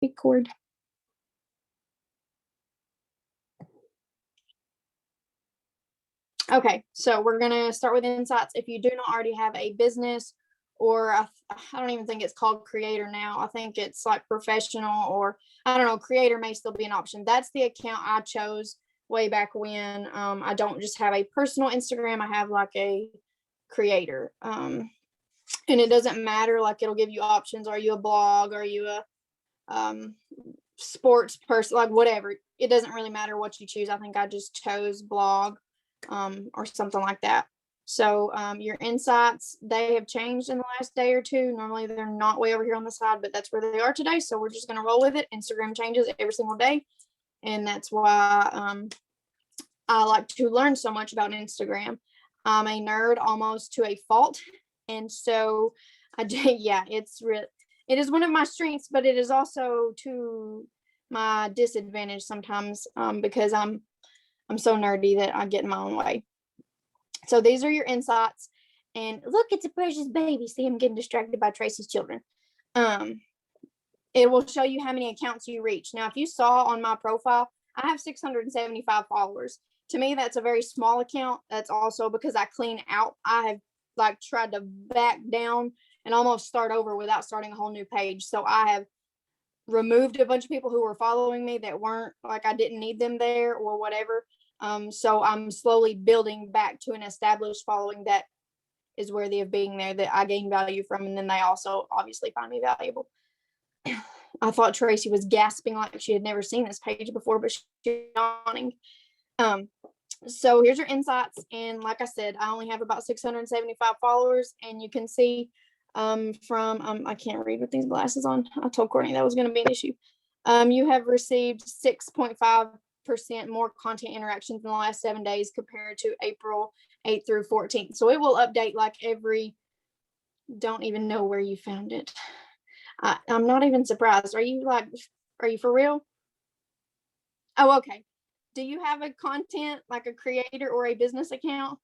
Record. Okay, so we're gonna start with insights. If you do not already have a business, or I don't even think it's called creator now. I think it's like professional, or I don't know, creator may still be an option. That's the account I chose way back when. I don't just have a personal Instagram, I have like a creator. And it doesn't matter, like it'll give you options. Are you a blog? Are you a sports person? Like whatever. It doesn't really matter what you choose. I think I just chose blog or something like that. So your insights, they have changed in the last day or two. Normally they're not way over here on the side, but that's where they are today. So we're just going to roll with it. Instagram changes every single day. And that's why I like to learn so much about Instagram. I'm a nerd almost to a fault. And so yeah, it is one of my strengths, but it is also to my disadvantage sometimes because I'm so nerdy that I get in my own way. So these are your insights. And look, it's a precious baby. See, I'm getting distracted by Tracy's children. It will show you how many accounts you reach. Now, if you saw on my profile, I have 675 followers. To me, that's a very small account. That's also because I clean out. I have like tried to back down and almost start over without starting a whole new page. So I have removed a bunch of people who were following me that weren't, like, I didn't need them there or whatever. So I'm slowly building back to an established following that is worthy of being there, that I gain value from, and then they also obviously find me valuable. I thought Tracy was gasping like she had never seen this page before, but she's yawning. So here's your insights, and like I said, I only have about 675 followers, and you can see from I can't read with these glasses on. I told Courtney that was going to be an issue. You have received 6.5% more content interactions in the last 7 days compared to April 8th through 14th. So it will update like every, don't even know where you found it. I'm not even surprised. Are you for real? Oh, okay. Do you have a content, like a creator or a business account?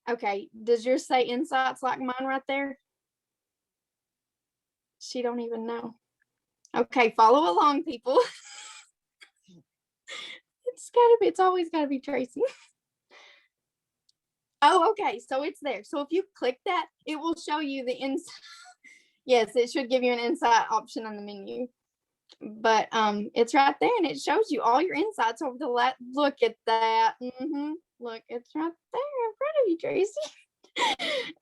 Okay. Does yours say insights like mine right there? She don't even know. Okay, follow along, people. It's always gotta be Tracy. Oh, okay, so it's there. So if you click that, it will show you the insight. Yes, it should give you an insight option on the menu. But it's right there, and it shows you all your insights over the last. Look at that. Look, it's right there in front of you, Tracy.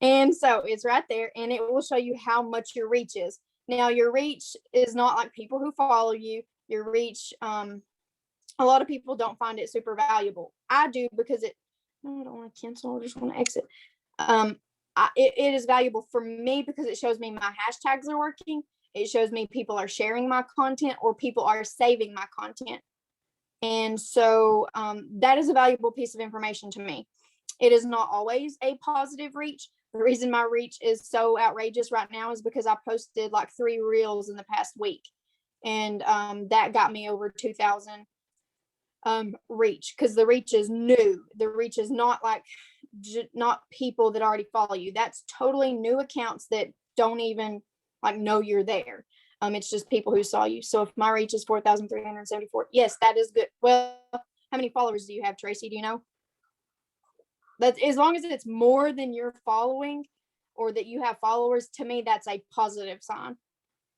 And so it's right there, and it will show you how much your reach is. Now, your reach is not like people who follow you. Your reach, a lot of people don't find it super valuable. I do, because I don't want to cancel. I just want to exit. It is valuable for me because it shows me my hashtags are working. It shows me people are sharing my content or people are saving my content. And so that is a valuable piece of information to me. It is not always a positive reach. The reason my reach is so outrageous right now is because I posted like 3 reels in the past week. And that got me over 2,000 reach, because the reach is new. The reach is not like not people that already follow you. That's totally new accounts that don't even like know you're there. It's just people who saw you. So if my reach is 4,374, yes, that is good. Well, how many followers do you have, Tracy? Do you know? That's, as long as it's more than you're following or that you have followers, to me, that's a positive sign.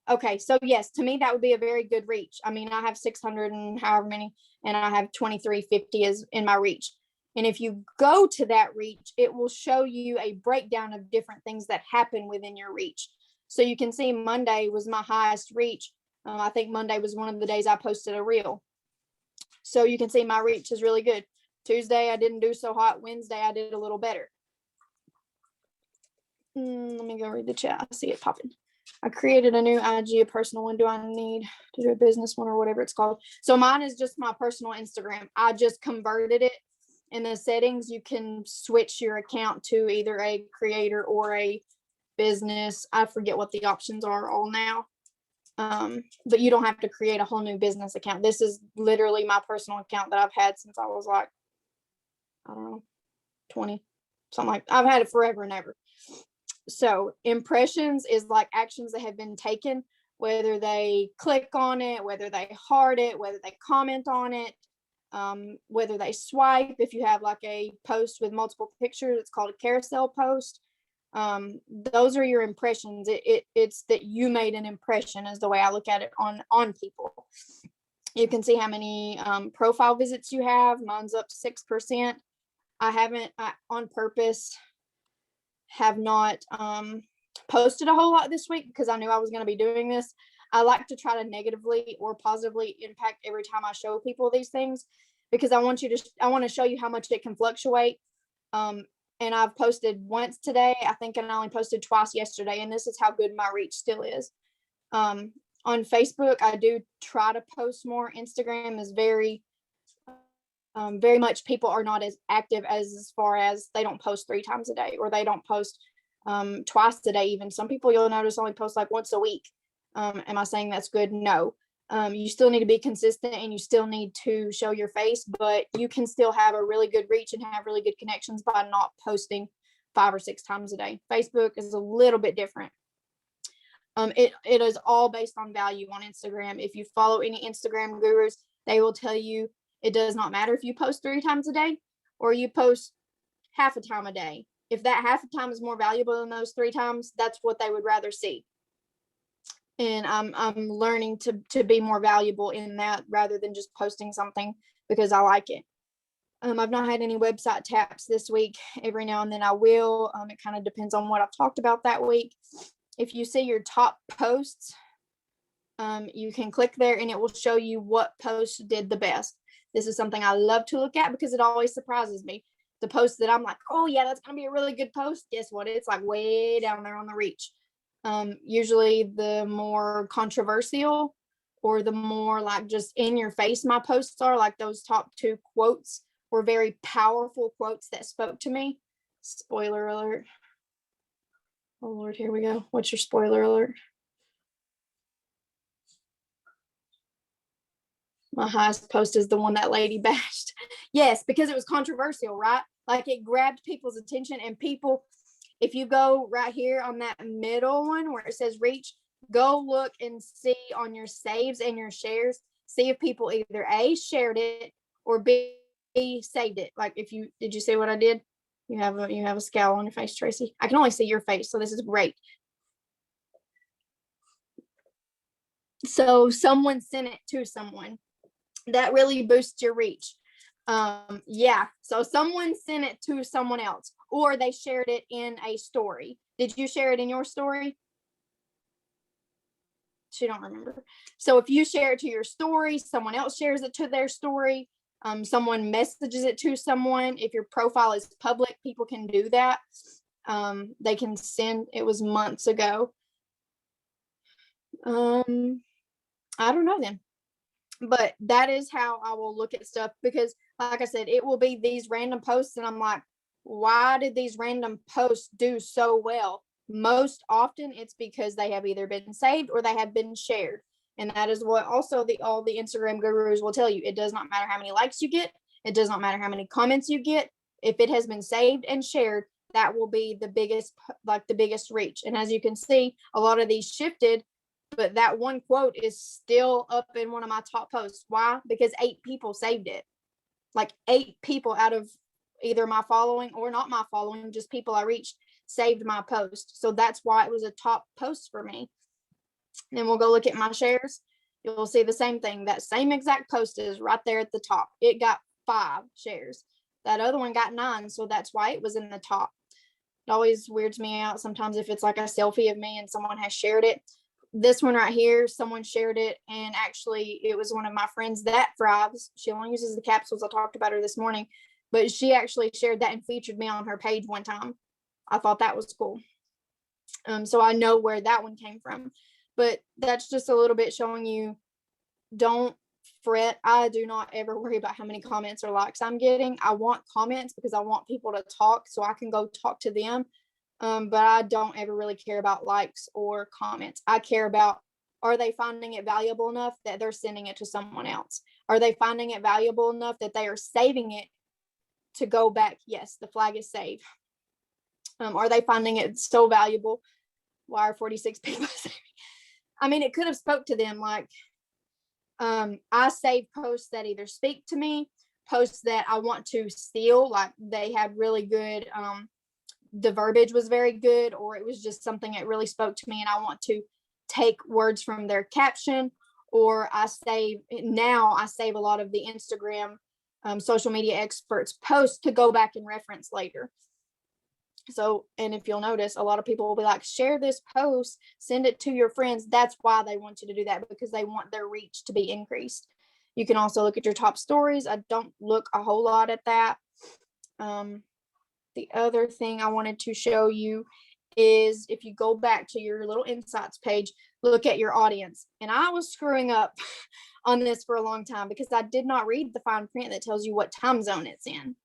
Okay, so yes, to me, that would be a very good reach. I mean, I have 600 and however many, and I have 2350 is in my reach. And if you go to that reach, it will show you a breakdown of different things that happen within your reach. So you can see Monday was my highest reach. I think Monday was one of the days I posted a reel. So you can see my reach is really good. Tuesday, I didn't do so hot. Wednesday, I did a little better. Let me go read the chat. I see it popping. I created a new IG, a personal one. Do I need to do a business one or whatever it's called? So mine is just my personal Instagram. I just converted it. In the settings, you can switch your account to either a creator or a business. I forget what the options are all now. But you don't have to create a whole new business account. This is literally my personal account that I've had since I was like, I don't know, 20, something like that. I've had it forever and ever. So impressions is like actions that have been taken whether they click on it, whether they heart it, whether they comment on it, whether they swipe. If you have like a post with multiple pictures, it's called a carousel post. Those are your impressions. It's that you made an impression, is the way I look at it on people. You can see how many profile visits you have. Mine's up 6%. I on purpose have not posted a whole lot this week because I knew I was going to be doing this. I like to try to negatively or positively impact every time I show people these things, because I want to show you how much it can fluctuate. And I've posted once today, I think, and I only posted twice yesterday, and this is how good my reach still is. On Facebook, I do try to post more. Instagram is very much, people are not as active as far as they don't post 3 times a day, or they don't post twice a day even. Some people, you'll notice, only post like once a week. Am I saying that's good? No. You still need to be consistent, and you still need to show your face, but you can still have a really good reach and have really good connections by not posting 5 or 6 times a day. Facebook is a little bit different. It is all based on value on Instagram. If you follow any Instagram gurus, they will tell you it does not matter if you post 3 times a day or you post half a time a day. If that half a time is more valuable than those 3 times, that's what they would rather see. And I'm learning to be more valuable in that, rather than just posting something because I like it. I've not had any website taps this week. Every now and then I will. It kind of depends on what I've talked about that week. If you see your top posts, you can click there and it will show you what posts did the best. This is something I love to look at because it always surprises me. The post that I'm like, oh yeah, that's gonna be a really good post, guess what? It's like way down there on the reach. Usually the more controversial, or the more like just in your face my posts are, like those top 2 quotes were very powerful quotes that spoke to me. Spoiler alert. Oh Lord, here we go. What's your spoiler alert? My highest post is the one that lady bashed. Yes, because it was controversial, right? Like, it grabbed people's attention, and people, if you go right here on that middle one where it says reach, go look and see on your saves and your shares, see if people either A, shared it, or B, saved it. Like, did you see what I did? You have a scowl on your face, Tracy. I can only see your face, so this is great. So someone sent it to someone. That really boosts your reach. Yeah, so someone sent it to someone else, or they shared it in a story. Did you share it in your story? She don't remember. So if you share it to your story, someone else shares it to their story, someone messages it to someone. If your profile is public, people can do that. They can send, it was months ago. I don't know then. But that is how I will look at stuff, because like I said, it will be these random posts and I'm like, why did these random posts do so well? Most often it's because they have either been saved or they have been shared. And that is what also all the Instagram gurus will tell you. It does not matter how many likes you get. It does not matter how many comments you get. If it has been saved and shared, that will be the biggest reach. And as you can see, a lot of these shifted, but that one quote is still up in one of my top posts. Why? Because 8 people saved it. Like 8 people out of either my following or not my following, just people I reached, saved my post. So that's why it was a top post for me. And then we'll go look at my shares. You'll see the same thing. That same exact post is right there at the top. It got 5 shares. That other one got 9. So that's why it was in the top. It always weirds me out sometimes if it's like a selfie of me and someone has shared it. This one right here, someone shared it, and actually it was one of my friends that thrives. She only uses the capsules. I talked about her this morning, but she actually shared that and featured me on her page one time. I thought that was cool. So I know where that one came from, but that's just a little bit showing you, don't fret. I do not ever worry about how many comments or likes I'm getting. I want comments because I want people to talk so I can go talk to them. But I don't ever really care about likes or comments. I care about, are they finding it valuable enough that they're sending it to someone else? Are they finding it valuable enough that they are saving it to go back? Yes, the flag is saved. Are they finding it so valuable? Why are 46 people saving? I mean, it could have spoke to them. Like, I save posts that either speak to me, posts that I want to steal, like they had really good, the verbiage was very good, or it was just something that really spoke to me and I want to take words from their caption. Or I save a lot of the Instagram, social media experts posts to go back and reference later. So, and if you'll notice, a lot of people will be like, share this post, send it to your friends. That's why they want you to do that, because they want their reach to be increased. You can also look at your top stories. I don't look a whole lot at that. The other thing I wanted to show you is if you go back to your little insights page, look at your audience. And I was screwing up on this for a long time because I did not read the fine print that tells you what time zone it's in.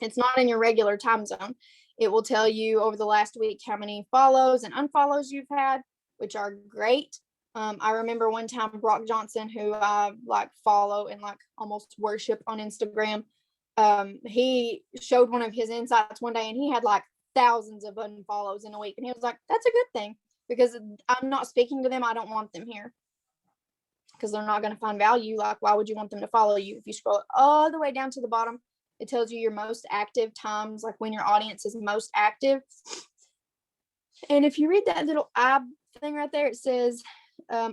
It's not in your regular time zone. It will tell you over the last week how many follows and unfollows you've had, which are great. I remember one time Brock Johnson, who I like follow and like almost worship on Instagram, he showed one of his insights one day and he had like thousands of unfollows in a week. And he was like, that's a good thing, because I'm not speaking to them. I don't want them here because they're not going to find value. Like, why would you want them to follow you? If you scroll all the way down to the bottom, it tells you your most active times, like when your audience is most active. And if you read that little eye thing right there, it says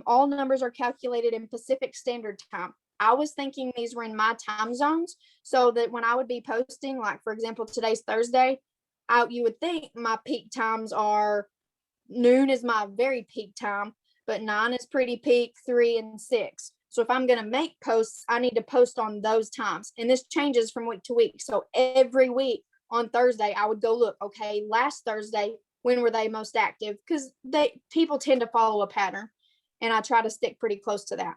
all numbers are calculated in Pacific Standard Time. I was thinking these were in my time zones, so that when I would be posting, like for example, today's Thursday, you would think my peak times are noon is my very peak time, but 9 is pretty peak, 3 and 6. So if I'm going to make posts, I need to post on those times. And this changes from week to week. So every week on Thursday, I would go look, okay, last Thursday, when were they most active? Because people tend to follow a pattern, and I try to stick pretty close to that.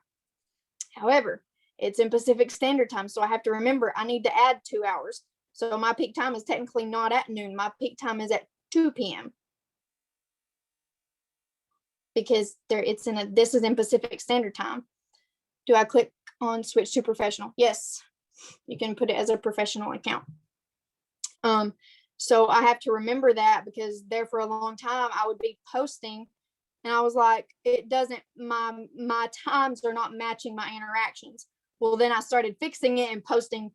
However, it's in Pacific Standard Time, so I have to remember I need to add 2 hours. So my peak time is technically not at noon. My peak time is at 2 p.m. because this is in Pacific Standard Time. Do I click on switch to professional? Yes, you can put it as a professional account. So I have to remember that, because there for a long time I would be posting and I was like, my times are not matching my interactions. Well, then I started fixing it and posting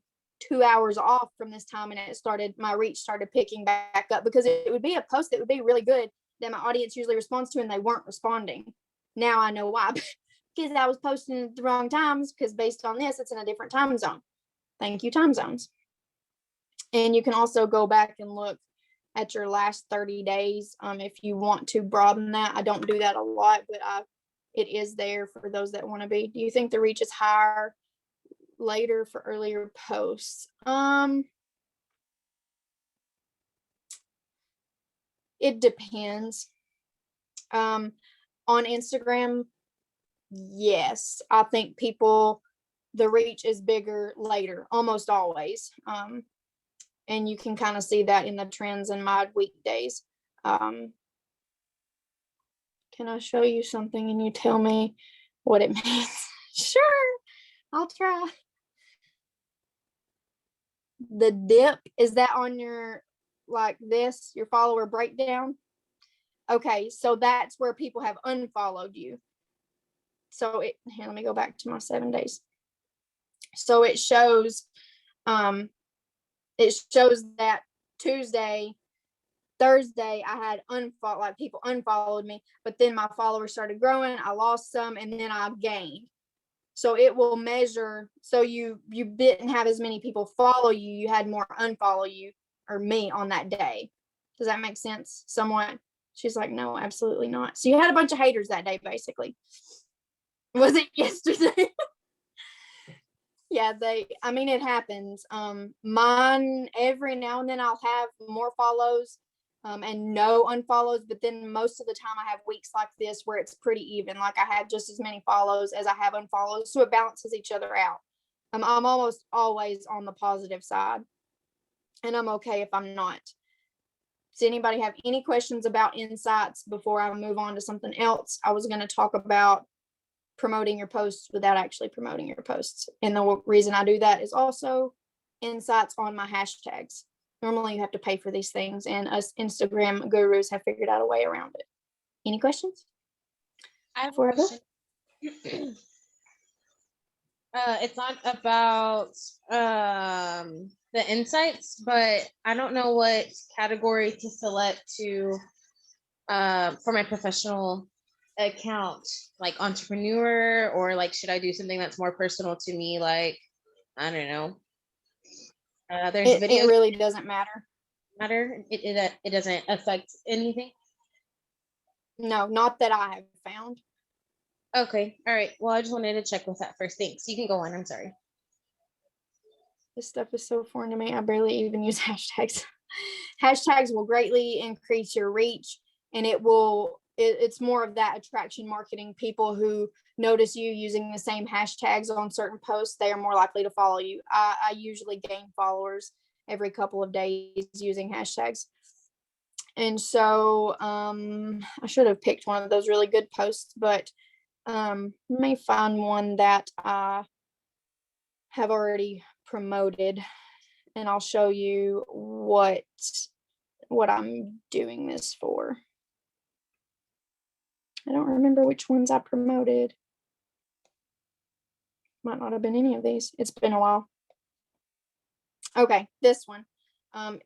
2 hours off from this time, and my reach started picking back up, because it would be a post that would be really good that my audience usually responds to, and they weren't responding. Now I know why. Because I was posting at the wrong times, because based on this, it's in a different time zone. Thank you, time zones. And you can also go back and look at your last 30 days if you want to broaden that. I don't do that a lot, but it is there for those that want to be. Do you think the reach is higher later for earlier posts? It depends. On Instagram, yes, I think the reach is bigger later, almost always. And you can kind of see that in the trends in my weekdays. Can I show you something and you tell me what it means? Sure, I'll try. The dip, is that on your, like this, your follower breakdown? Okay, so that's where people have unfollowed you. So here, let me go back to my 7 days. So it shows that Tuesday, Thursday, I had people unfollowed me, but then my followers started growing. I lost some, and then I gained. So it will measure. So you didn't have as many people follow you. You had more unfollow you or me on that day. Does that make sense? Somewhat. She's like, no, absolutely not. So you had a bunch of haters that day, basically. Was it yesterday? Yeah, it happens. Mine, every now and then I'll have more follows and no unfollows, but then most of the time I have weeks like this where it's pretty even. Like I have just as many follows as I have unfollows, so it balances each other out. I'm almost always on the positive side, and I'm okay if I'm not. Does anybody have any questions about insights before I move on to something else? I was going to talk about promoting your posts without actually promoting your posts. And the reason I do that is also insights on my hashtags. Normally you have to pay for these things, and us Instagram gurus have figured out a way around it. Any questions? I have a forever. question. It's not about the insights, but I don't know what category to select to for my professional account, like entrepreneur, or like should I do something that's more personal to me, like I don't know. There's It videos really doesn't matter. matter. It doesn't affect anything. No, not that I have found. Okay, all right. Well, I just wanted to check with that first. Thanks. You can go on. I'm sorry. This stuff is so foreign to me. I barely even use hashtags. Hashtags will greatly increase your reach, and it's more of that attraction marketing. People who notice you using the same hashtags on certain posts, they are more likely to follow you. I usually gain followers every couple of days using hashtags. And so I should have picked one of those really good posts, but let me find one that I have already promoted, and I'll show you what I'm doing this for. I don't remember which ones I promoted. Might not have been any of these. It's been a while. Okay, this one.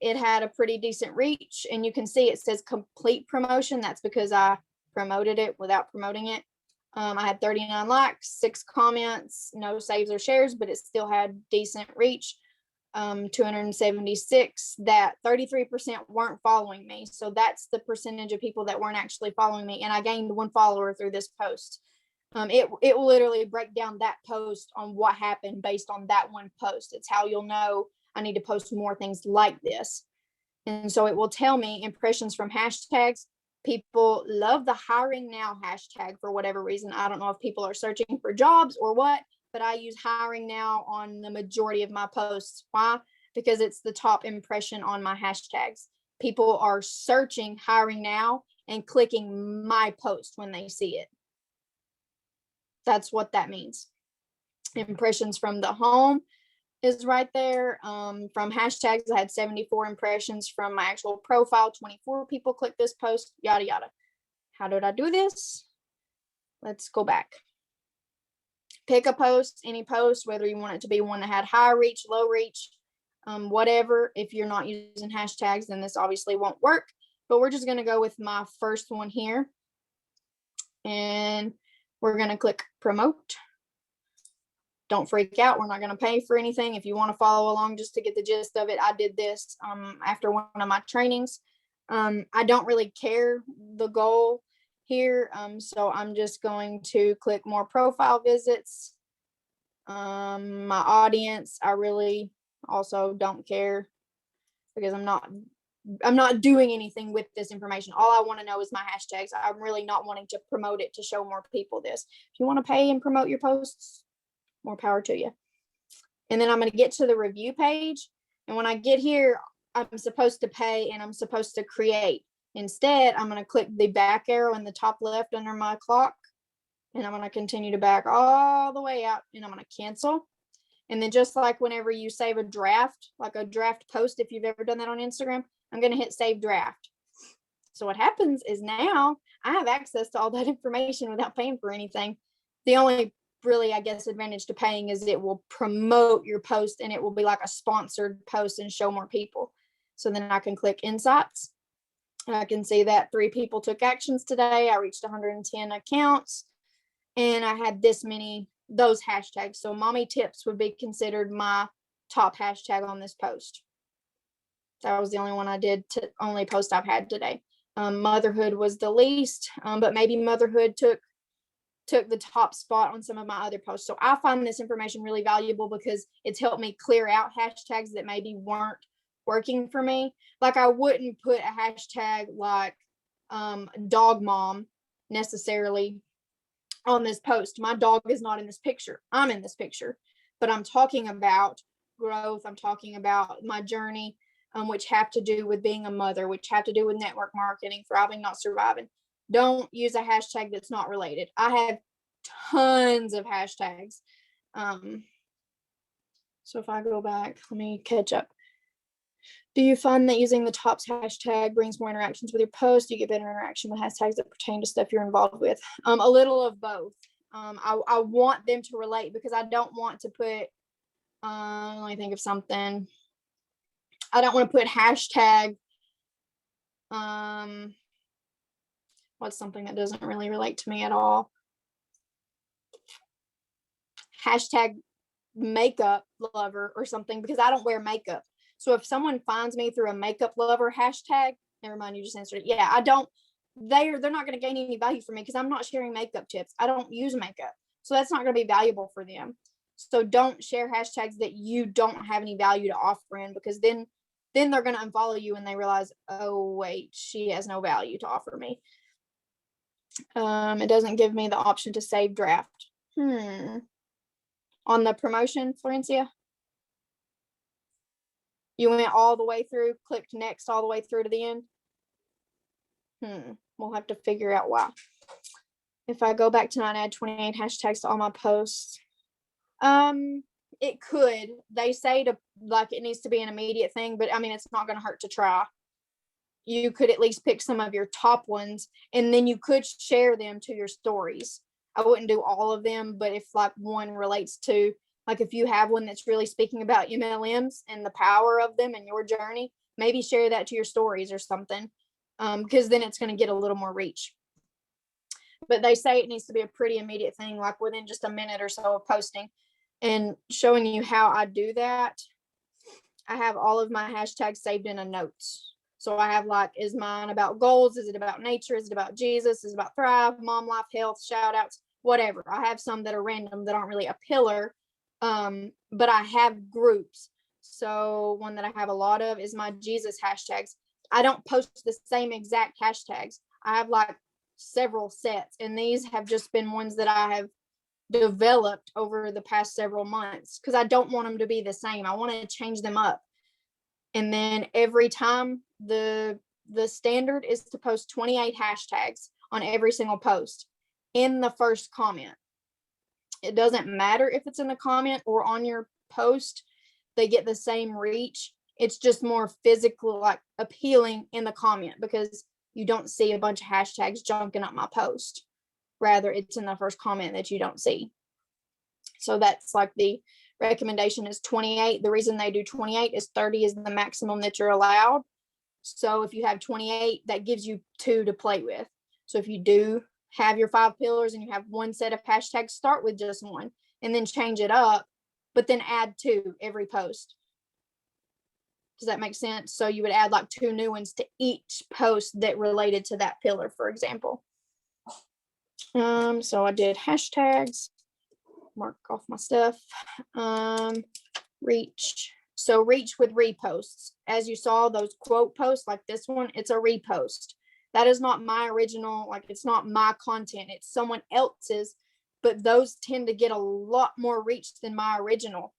It had a pretty decent reach, and you can see it says complete promotion. That's because I promoted it without promoting it. I had 39 likes, 6 comments, no saves or shares, but it still had decent reach. 276, that 33% weren't following me. So that's the percentage of people that weren't actually following me. And I gained 1 follower through this post. It will literally break down that post on what happened based on that one post. It's how you'll know I need to post more things like this. And so it will tell me impressions from hashtags. People love the hiring now hashtag for whatever reason. I don't know if people are searching for jobs or what, but I use hiring now on the majority of my posts. Why? Because it's the top impression on my hashtags. People are searching hiring now and clicking my post when they see it. That's what that means. Impressions from the home is right there. From hashtags, I had 74 impressions from my actual profile. 24 people clicked this post, yada, yada. How did I do this? Let's go back. Pick a post, any post, whether you want it to be one that had high reach, low reach, whatever. If you're not using hashtags, then this obviously won't work. But we're just going to go with my first one here. And we're going to click promote. Don't freak out. We're not going to pay for anything. If you want to follow along just to get the gist of it, I did this after one of my trainings. I don't really care the goal here. So I'm just going to click more profile visits. My audience, I really also don't care because I'm not doing anything with this information. All I want to know is my hashtags. I'm really not wanting to promote it to show more people this. If you want to pay and promote your posts, more power to you. And then I'm going to get to the review page. And when I get here, I'm supposed to pay and I'm supposed to create. Instead, I'm going to click the back arrow in the top left under my clock. And I'm going to continue to back all the way out, and I'm going to cancel. And then just like whenever you save a draft, like a draft post, if you've ever done that on Instagram, I'm going to hit save draft. So what happens is now I have access to all that information without paying for anything. The only really, I guess, advantage to paying is it will promote your post and it will be like a sponsored post and show more people. So then I can click insights. I can see that 3 people took actions today. I reached 110 accounts and I had this many, those hashtags. So mommy tips would be considered my top hashtag on this post. That was the only one I did, only post I've had today. Motherhood was the least, but maybe motherhood took the top spot on some of my other posts. So I find this information really valuable because it's helped me clear out hashtags that maybe weren't working for me. Like I wouldn't put a hashtag like dog mom necessarily on this post. My dog is not in this picture. I'm in this picture, but I'm talking about growth. I'm talking about my journey, which have to do with being a mother, which have to do with network marketing, thriving, not surviving. Don't use a hashtag that's not related. I have tons of hashtags. So if I go back, let me catch up. Do you find that using the tops hashtag brings more interactions with your post? Do you get better interaction with hashtags that pertain to stuff you're involved with? A little of both. I want them to relate because I don't want to put, let me think of something. I don't want to put hashtag, what's something that doesn't really relate to me at all? Hashtag makeup lover or something, because I don't wear makeup. So if someone finds me through a makeup lover hashtag, never mind, you just answered it. Yeah, I don't, they're not going to gain any value from me because I'm not sharing makeup tips. I don't use makeup. So that's not going to be valuable for them. So don't share hashtags that you don't have any value to offer in, because then they're going to unfollow you and they realize, oh wait, she has no value to offer me. It doesn't give me the option to save draft. On the promotion, Florencia? You went all the way through, clicked next all the way through to the end? We'll have to figure out why. If I go back to not add 28 hashtags to all my posts, it could. They say to, like, it needs to be an immediate thing, but I mean, it's not going to hurt to try. You could at least pick some of your top ones, and then you could share them to your stories. I wouldn't do all of them, but if like one relates to, like if you have one that's really speaking about MLMs and the power of them and your journey, maybe share that to your stories or something, because then it's going to get a little more reach. But they say it needs to be a pretty immediate thing, like within just a minute or so of posting. And showing you how I do that, I have all of my hashtags saved in a notes. So I have like, is mine about goals? Is it about nature? Is it about Jesus? Is it about thrive, mom life, health, shout outs, whatever. I have some that are random that aren't really a pillar, but I have groups. So one that I have a lot of is my Jesus hashtags. I don't post the same exact hashtags. I have like several sets, and these have just been ones that I have developed over the past several months because I don't want them to be the same. I want to change them up. And then every time the standard is to post 28 hashtags on every single post in the first comment. It doesn't matter if it's in the comment or on your post, they get the same reach. It's just more physically like appealing in the comment because you don't see a bunch of hashtags junking up my post. Rather, it's in the first comment that you don't see. So that's like the recommendation is 28. The reason they do 28 is 30 is the maximum that you're allowed. So if you have 28, that gives you 2 to play with. So if you do have your 5 pillars and you have one set of hashtags, start with just one and then change it up, but then add 2 every post. Does that make sense? So you would add like 2 new ones to each post that related to that pillar, for example. So I did hashtags, mark off my stuff. Reach. So reach with reposts. As you saw, those quote posts like this one, it's a repost. That is not my original, like it's not my content, it's someone else's, but those tend to get a lot more reach than my original.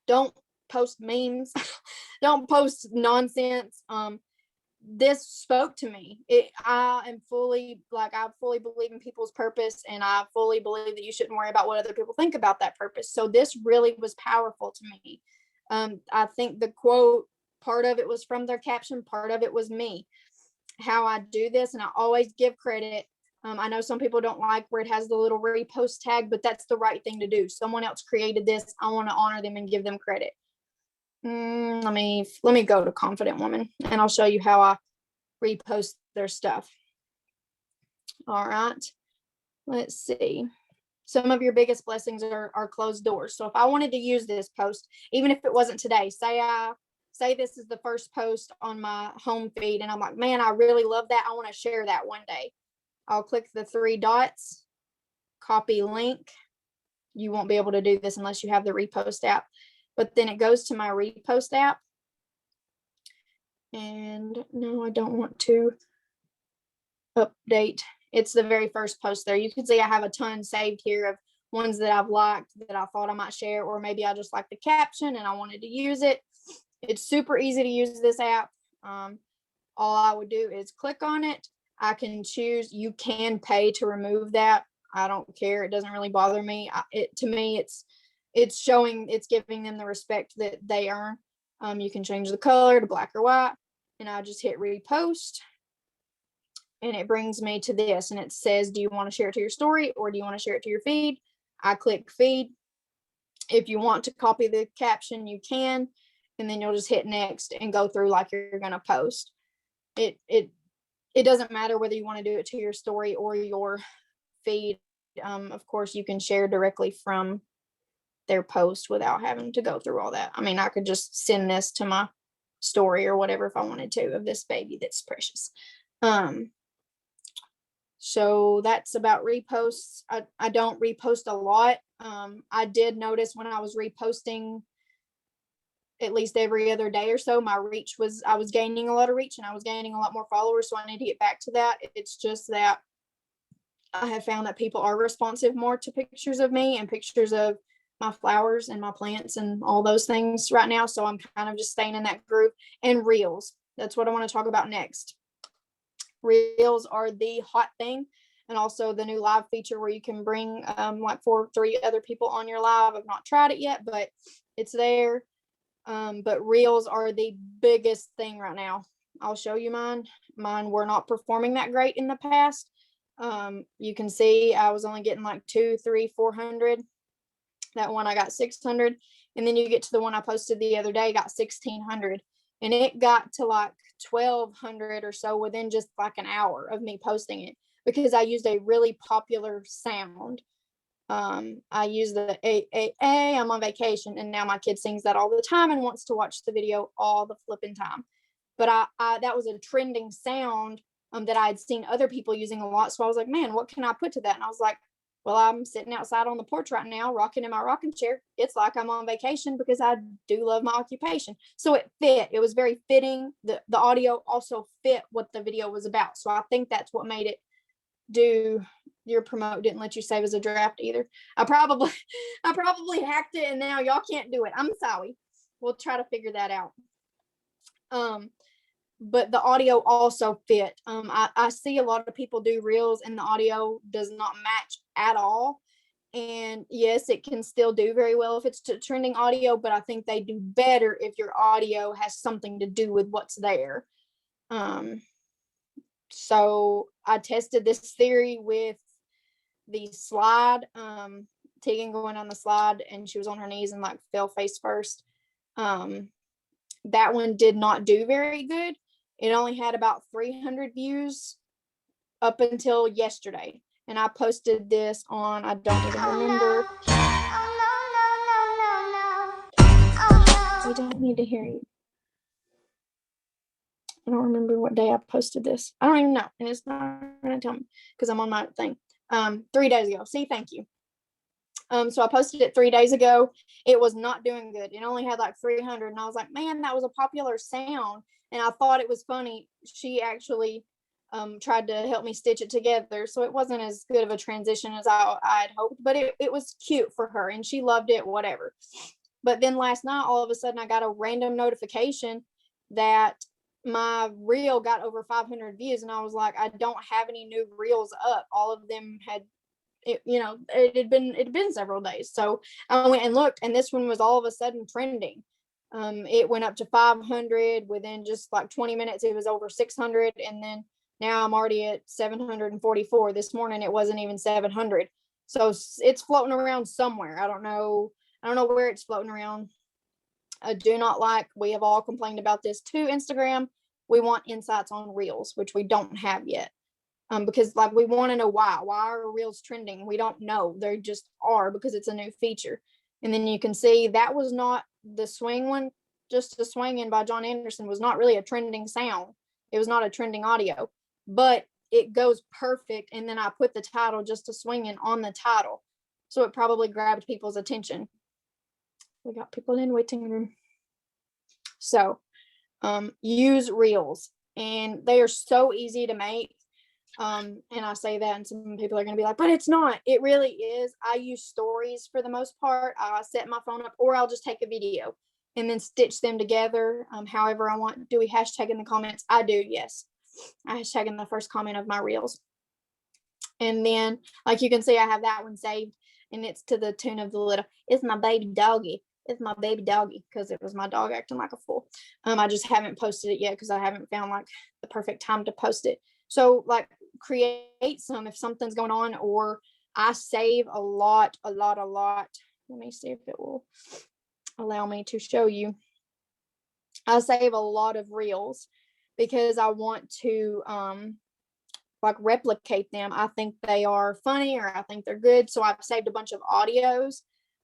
Don't post memes. Don't post nonsense. This spoke to me. I fully believe in people's purpose, and I fully believe that you shouldn't worry about what other people think about that purpose. So this really was powerful to me. I think the quote, part of it was from their caption, part of it was me, how I do this, and I always give credit. I know some people don't like where it has the little repost tag, but that's the right thing to do. Someone else created this. I want to honor them and give them credit. Let me go to Confident Woman and I'll show you how I repost their stuff. All right, let's see. Some of your biggest blessings are closed doors. So if I wanted to use this post, even if it wasn't today, say this is the first post on my home feed and I'm like, man, I really love that. I want to share that one day. I'll click the 3 dots, copy link. You won't be able to do this unless you have the repost app. But then it goes to my repost app. And no, I don't want to update. It's the very first post there. You can see I have a ton saved here of ones that I've liked that I thought I might share, or maybe I just like the caption and I wanted to use it. It's super easy to use this app. All I would do is click on it. I can choose, you can pay to remove that. I don't care. It doesn't really bother me. To me, it's showing, it's giving them the respect that they earn. You can change the color to black or white, and I just hit repost, and it brings me to this, and it says, do you want to share it to your story or do you want to share it to your feed? I click feed. If you want to copy the caption, you can, and then you'll just hit next and go through like you're going to post. It doesn't matter whether you want to do it to your story or your feed. Of course, you can share directly from their post without having to go through all that. I mean, I could just send this to my story or whatever if I wanted to, of this baby that's precious. So that's about reposts. I don't repost a lot. I did notice when I was reposting at least every other day or so, I was gaining a lot of reach and I was gaining a lot more followers. So I need to get back to that. It's just that I have found that people are responsive more to pictures of me and pictures of my flowers and my plants and all those things right now. So I'm kind of just staying in that group. And reels, that's what I want to talk about next. Reels are the hot thing, and also the new live feature where you can bring like 4 or 3 other people on your live. I've not tried it yet, but it's there. But reels are the biggest thing right now. I'll show you mine. Mine were not performing that great in the past. You can see I was only getting like 200, 300, 400. That one I got 600, and then you get to the one I posted the other day, got 1600, and it got to like 1200 or so within just like an hour of me posting it, because I used a really popular sound. I use the I'm on vacation, and now my kid sings that all the time and wants to watch the video all the flipping time. But I that was a trending sound that I had seen other people using a lot. So I was like, man, what can I put to that? And I was like, well, I'm sitting outside on the porch right now, rocking in my rocking chair. It's like I'm on vacation because I do love my occupation. So it fit. It was very fitting. The audio also fit what the video was about. So I think that's what made it do. Your promote didn't let you save as a draft either. I probably hacked it and now y'all can't do it. I'm sorry. We'll try to figure that out. But the audio also fit. I see a lot of people do reels and the audio does not match at all. And yes, it can still do very well if it's trending audio, but I think they do better if your audio has something to do with what's there. So I tested this theory with the slide, Tegan going on the slide, and she was on her knees and like fell face first. That one did not do very good. It only had about 300 views up until yesterday. And I posted this on, I don't even remember. We don't need to hear you. I don't remember what day I posted this. I don't even know. And it's not going to tell me because I'm on my thing. 3 days ago. See, thank you. So I posted it 3 days ago. It was not doing good. It only had like 300. And I was like, man, that was a popular sound. And I thought it was funny. She actually tried to help me stitch it together. So it wasn't as good of a transition as I had hoped, but it was cute for her and she loved it, whatever. But then last night, all of a sudden I got a random notification that my reel got over 500 views. And I was like, I don't have any new reels up. All of them had, it had been several days. So I went and looked, and this one was all of a sudden trending. It went up to 500 within just like 20 minutes. It was over 600, and then now I'm already at 744. This morning it wasn't even 700. So it's floating around somewhere. I don't know where it's floating around. I do not like, we have all complained about this to Instagram. We want insights on reels, which we don't have yet. Because like we want to know why are reels trending? We don't know. They just are, because it's a new feature. And then you can see that was not the swing one. Just the swinging by John Anderson was not really a trending sound. It was not a trending audio, but it goes perfect. And then I put the title, just a swinging, on the title. So it probably grabbed people's attention. We got people in waiting room. So use reels, and they are so easy to make. And I say that, and some people are going to be like, but it's not. It really is. I use stories for the most part. I set my phone up, or I'll just take a video and then stitch them together however I want. Do we hashtag in the comments? I do, yes. I hashtag in the first comment of my reels. And then, like you can see, I have that one saved, and it's to the tune of the little, it's my baby doggy. It's my baby doggy, because it was my dog acting like a fool. I just haven't posted it yet because I haven't found like the perfect time to post it. So like create some if something's going on, or I save a lot. Let me see if it will allow me to show you. I save a lot of reels because I want to like replicate them. I think they are funny, or I think they're good. So I've saved a bunch of audios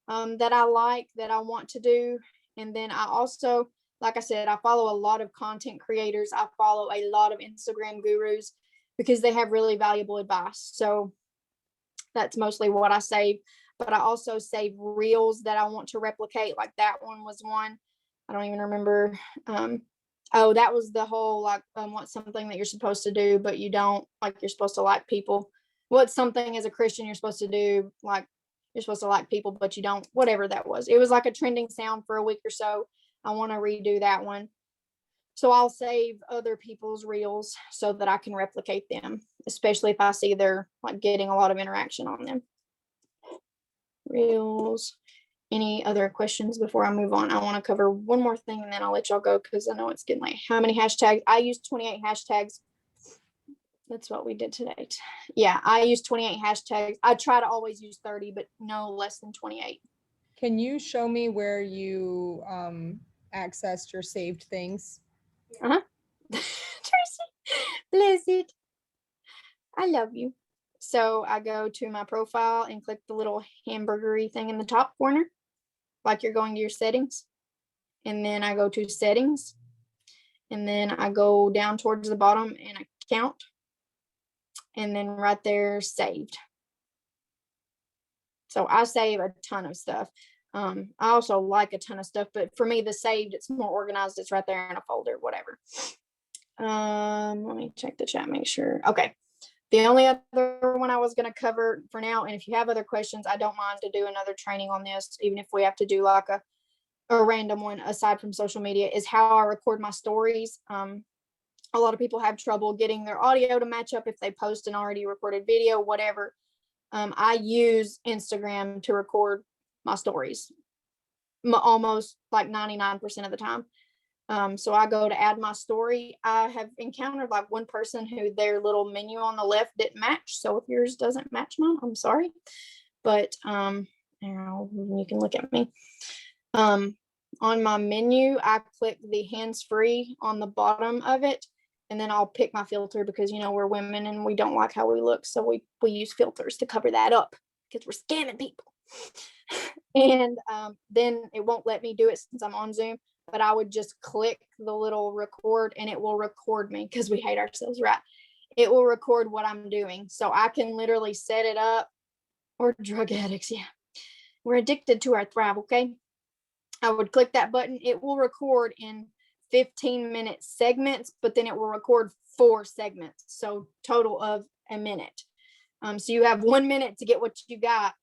that I like, that I want to do. And then I also, like I said, I follow a lot of content creators. I follow a lot of Instagram gurus because they have really valuable advice. So that's mostly what I save. But I also save reels that I want to replicate. Like that one was one. I don't even remember. Oh, that was the whole like what's something that you're supposed to do, but you don't, like you're supposed to like people. What's something as a Christian you're supposed to do, like you're supposed to like people, but you don't, whatever that was. It was like a trending sound for a week or so. I want to redo that one. So I'll save other people's reels so that I can replicate them, especially if I see they're like getting a lot of interaction on them. Reels. Any other questions before I move on? I want to cover one more thing and then I'll let y'all go because I know it's getting late. How many hashtags? I used 28 hashtags. That's what we did today. Yeah, I use 28 hashtags. I try to always use 30, but no less than 28. Can you show me where you accessed your saved things? Tracy, bless it. I love you. So I go to my profile and click the little hamburgery thing in the top corner, like you're going to your settings. And then I go to settings. And then I go down towards the bottom and account. And then right there, saved. So I save a ton of stuff. I also like a ton of stuff, but for me, the saved, it's more organized. It's right there in a folder, whatever. Let me check the chat, make sure. Okay. The only other one I was going to cover for now, and if you have other questions, I don't mind to do another training on this, even if we have to do like a random one aside from social media, is how I record my stories. A lot of people have trouble getting their audio to match up if they post an already recorded video, whatever. I use Instagram to record my stories almost like 99% of the time. So I go to add my story. I have encountered like one person who their little menu on the left didn't match. So if yours doesn't match mine, I'm sorry. But you can look at me. On my menu, I click the hands-free on the bottom of it, and then I'll pick my filter because, you know, we're women and we don't like how we look. So we use filters to cover that up because we're scamming people. And then it won't let me do it since I'm on Zoom, but I would just click the little record and it will record me because we hate ourselves, right? It will record what I'm doing. So I can literally set it up, or drug addicts. Yeah. We're addicted to our Thrive. Okay. I would click that button. It will record in 15-minute segments, but then it will record 4 segments. So total of a minute. So you have 1 minute to get what you got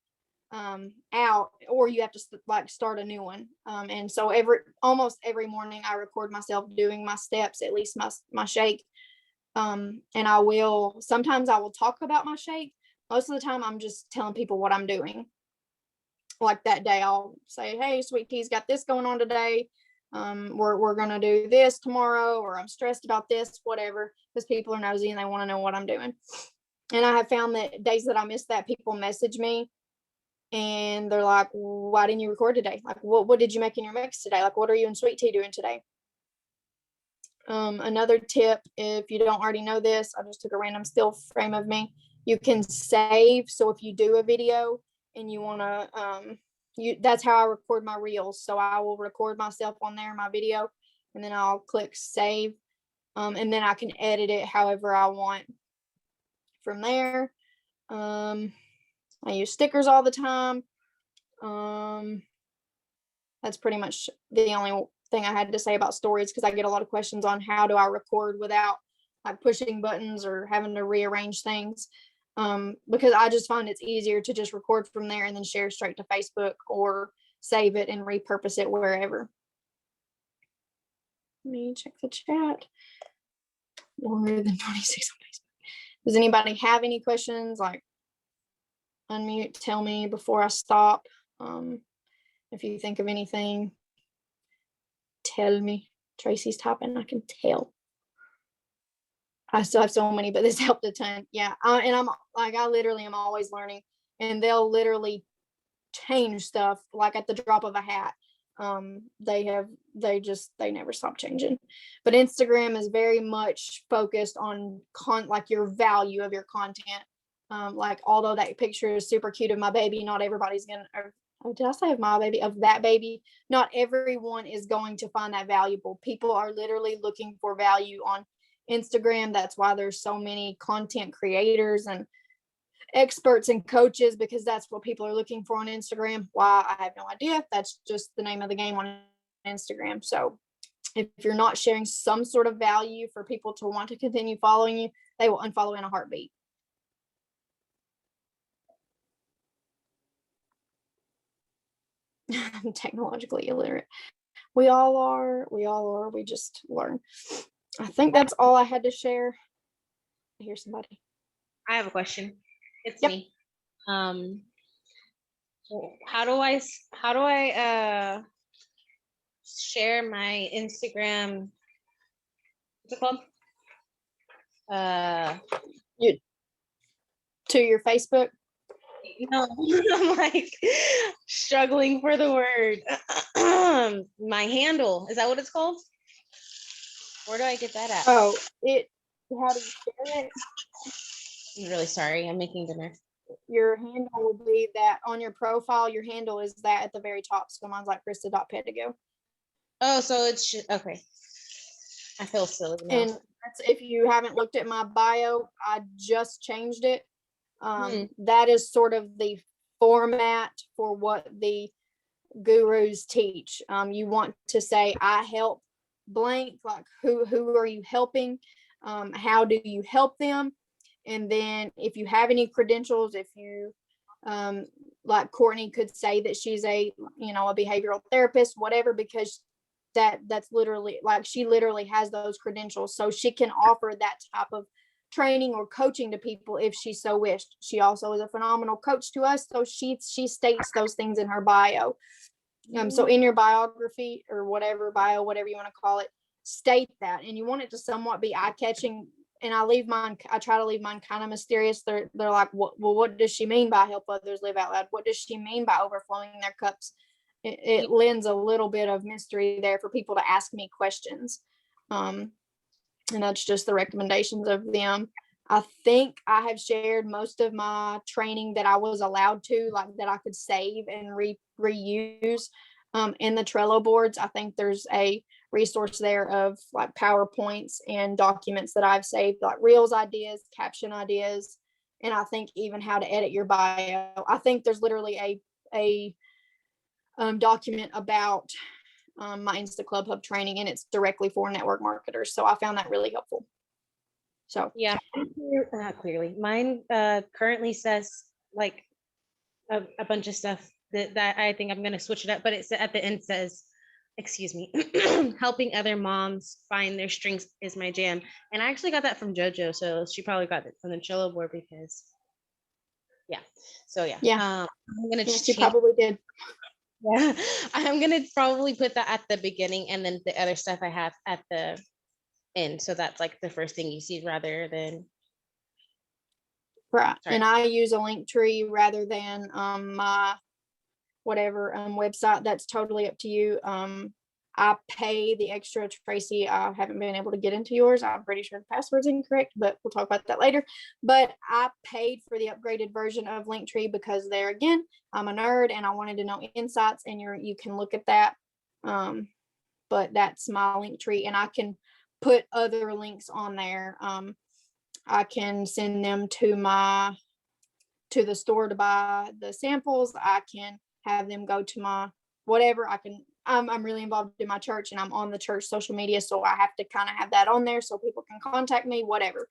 out, or you have to like start a new one. And so almost every morning I record myself doing my steps, at least my shake. And sometimes I will talk about my shake. Most of the time I'm just telling people what I'm doing. Like that day I'll say, hey, Sweet Tea's got this going on today. We're gonna do this tomorrow, or I'm stressed about this, whatever, because people are nosy and they want to know what I'm doing. And I have found that days that I miss that, people message me and they're like, why didn't you record today? Like, what did you make in your mix today? Like, what are you and Sweet Tea doing today? Another tip, if you don't already know this, I just took a random still frame of me. You can save. So if you do a video and you want to, that's how I record my reels. So I will record myself on there, my video, and then I'll click save. And then I can edit it however I want from there. I use stickers all the time. That's pretty much the only thing I had to say about stories, because I get a lot of questions on how do I record without like pushing buttons or having to rearrange things. Because I just find it's easier to just record from there and then share straight to Facebook or save it and repurpose it wherever. Let me check the chat. Longer than 26 on Facebook. Does anybody have any questions? Like, unmute, tell me before I stop. If you think of anything, tell me. Tracy's typing, I can tell. I still have so many, but this helped a ton. Yeah. And I'm like, I literally am always learning, and they'll literally change stuff like at the drop of a hat. They never stop changing. But Instagram is very much focused on like your value of your content. Like, although that picture is super cute of my baby, not everybody's gonna, or did I say of my baby, of that baby? Not everyone is going to find that valuable. People are literally looking for value on Instagram. That's why there's so many content creators and experts and coaches, because that's what people are looking for on Instagram. Why, I have no idea. That's just the name of the game on Instagram. So if you're not sharing some sort of value for people to want to continue following you, they will unfollow in a heartbeat. I'm technologically illiterate. We all are. We just learn. I think that's all I had to share. I hear somebody. I have a question. It's Yep. me. How do I share my Instagram? What's it called? To your Facebook? No, I'm like struggling for the word. My handle, is that what it's called? Where do I get that at? Oh, how do you share it? I'm really sorry. I'm making dinner. Your handle will be that on your profile. Your handle is that at the very top. So mine's like Krista.Pedigo. Oh, so it's okay. I feel silly now. And that's, if you haven't looked at my bio, I just changed it. That is sort of the format for what the gurus teach. You want to say, I help blank, like who are you helping? How do you help them? And then if you have any credentials, if you like Courtney could say that she's a behavioral therapist, whatever, because that's literally, like, she literally has those credentials, so she can offer that type of training or coaching to people if she so wished. She also is a phenomenal coach to us, so she states those things in her bio. So in your biography or whatever whatever you want to call it, state that, and you want it to somewhat be eye-catching. And I try to leave mine kind of mysterious. They're like, what does she mean by help others live out loud? What does she mean by overflowing their cups? It lends a little bit of mystery there for people to ask me questions. And that's just the recommendations of them. I think I have shared most of my training that I was allowed to, like that I could save and reuse in the Trello boards. I think there's a resource there of like PowerPoints and documents that I've saved, like Reels ideas, caption ideas, and I think even how to edit your bio. I think there's literally a document about my Insta Club Hub training, and it's directly for network marketers. So I found that really helpful. So yeah, clearly mine currently says like a bunch of stuff that I think I'm gonna switch it up, but it's at the end says, excuse me, helping other moms find their strengths is my jam. And I actually got that from JoJo, so she probably got it from the Trello board because I'm gonna she probably did. Yeah, I'm gonna probably put that at the beginning, and then the other stuff I have at the end. So that's like the first thing you see rather than right. Sorry. And I use a link tree rather than my whatever website. That's totally up to you. I pay the extra. Tracy, I haven't been able to get into yours. I'm pretty sure the password's incorrect, but we'll talk about that later. But I paid for the upgraded version of Linktree because there again, I'm a nerd and I wanted to know insights, and you can look at that. But that's my Linktree, and I can put other links on there. I can send them to the store to buy the samples. I can have them go to my whatever. I'm really involved in my church, and I'm on the church social media, so I have to kind of have that on there so people can contact me, whatever.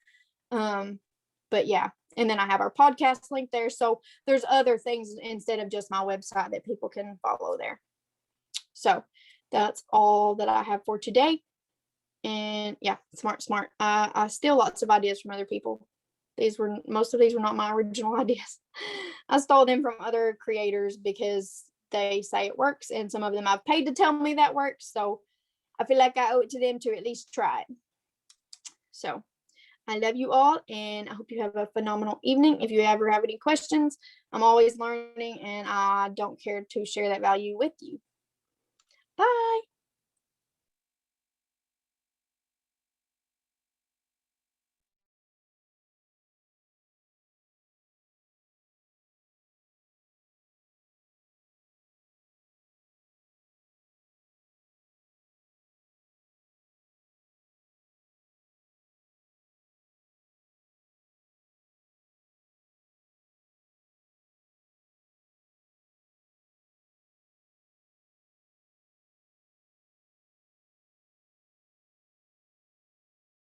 But yeah, and then I have our podcast link there. So there's other things instead of just my website that people can follow there. So that's all that I have for today. And yeah, smart. I steal lots of ideas from other people. Most of these were not my original ideas. I stole them from other creators because they say it works, and some of them I've paid to tell me that works. So I feel like I owe it to them to at least try it. So I love you all, and I hope you have a phenomenal evening. If you ever have any questions, I'm always learning, and I don't care to share that value with you. Bye.